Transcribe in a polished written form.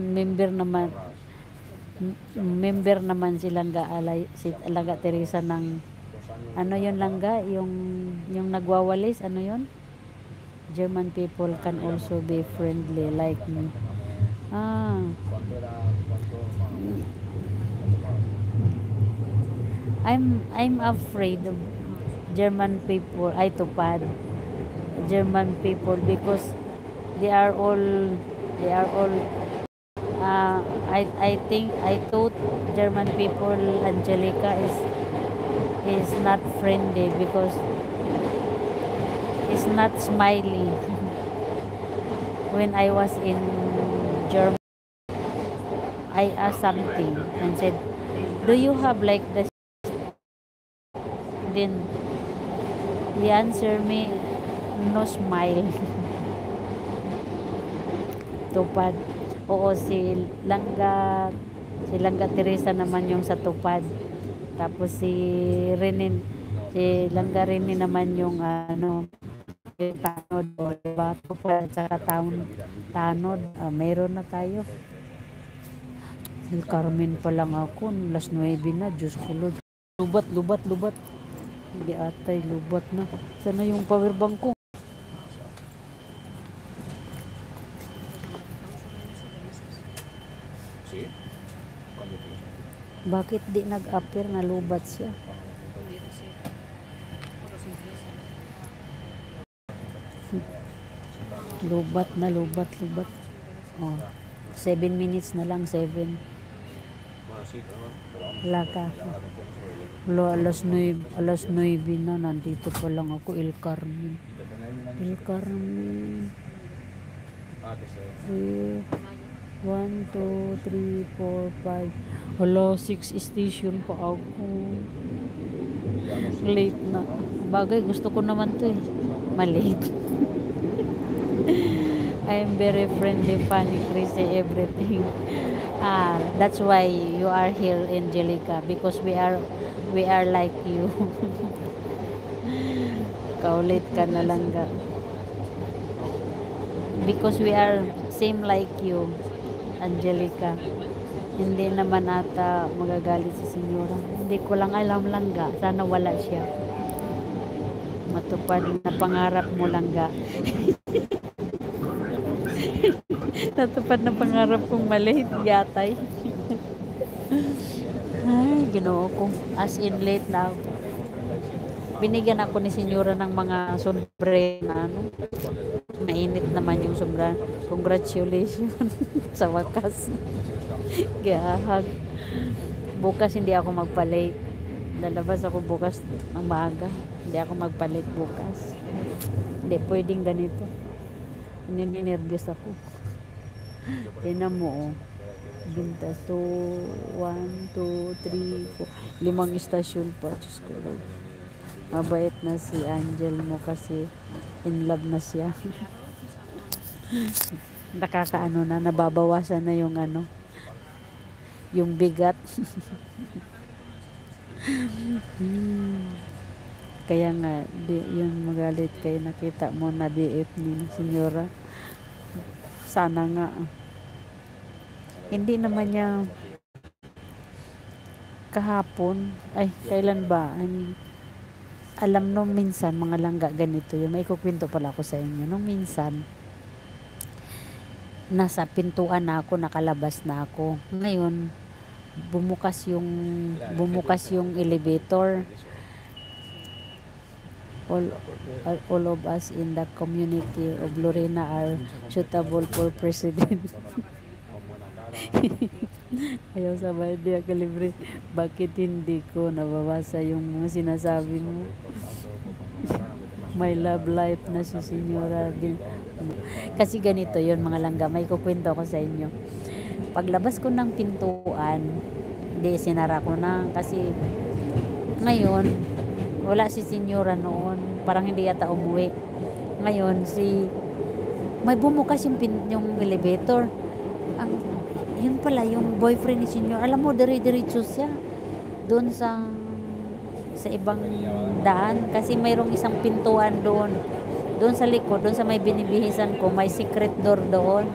member naman, si Langga Alay, si Langga Teresa ng ano yun Langga, yung nagwawalis, ano yun? German people can also be friendly like me. I'm afraid of German people, ay tupad, German people, because they are all they are all I think I thought German people, Angelica, is not friendly because it's not smiley. When I was in Germany, I asked something and said, do you have like this? Then he answered me, no smile. Tupad. Oo, si Langga Teresa naman yung sa tupad. Tapos si Langga Rene naman yung ano, yung tanod, o diba? Tupad saka tanod. Mayroon na tayo. El Carmen pa lang ako, last 9 na, Diyos ko Lord. Lubat. Hindi atay, lubat na. Sana yung powerbank ko? Bakit di nag-appear na lubat siya? Lubat. Oh, 7 minutes na lang, 7. Laka. Alas 9 na, nandito pa lang ako, El Carmen. 1, 2, 3, 4, 5. Hello, 6 station pa ako. Late na. Bagay, gusto ko naman to eh. Malate. I am very friendly, funny, crazy, everything. That's why you are here, Angelica, because we are like you. Kaulit ka na lang ga. Because we are same like you, Angelica. Hindi naman ata magagalit si Senyora. Hindi ko lang alam Langga. Sana wala siya. Matupad na pangarap mo Langga. Natupad na pangarap kong malate yatay. Ay, Ginoo ko. As in late na ako. Binigyan ako ni Senyora ng mga sobre na ano. Mainit naman yung sobra. Congratulations sa wakas. Gahag. Bukas hindi ako magpa-late. Lalabas ako bukas ng maaga. Hindi ako magpa-late bukas. Hindi pwedeng ganito. Ninervyos ako. Tingnan mo oh. Bintas 2, 1, 2, 3, 4. 5 istasyon pa. Diyos ko Lord. Mabait na si Angel mo kasi in love na siya. Nakakaano na, nababawasan na yung ano, yung bigat. Kaya nga yung magalit kayo, nakita mo na DF ni Senyora. Sana nga hindi naman niya kahapon, ay kailan ba, alam nung minsan mga Langga ganito yung may kukwento pala ako sa inyo. Nung minsan nasa pintuan na ako, nakalabas na ako. Ngayon bumukas yung elevator. All of us in the community of Lorena are suitable for president. Ayaw sabay di kalibre. Bakit hindi ko nababasa yung mga sinasabi mo? My love life na si Senyora. Kasi ganito yon mga Langga, may kukwento ko sa inyo. Paglabas ko ng pintuan, di sinara ko na kasi ngayon wala si Senyora noon, parang hindi yata umuwi. Ngayon may bumukas yung elevator. Yun pala yung boyfriend ni Senyora. Alam mo, diretso siya doon sa ibang daan kasi mayroong isang pintuan doon sa likod, doon sa may binibihisan ko, may secret door doon.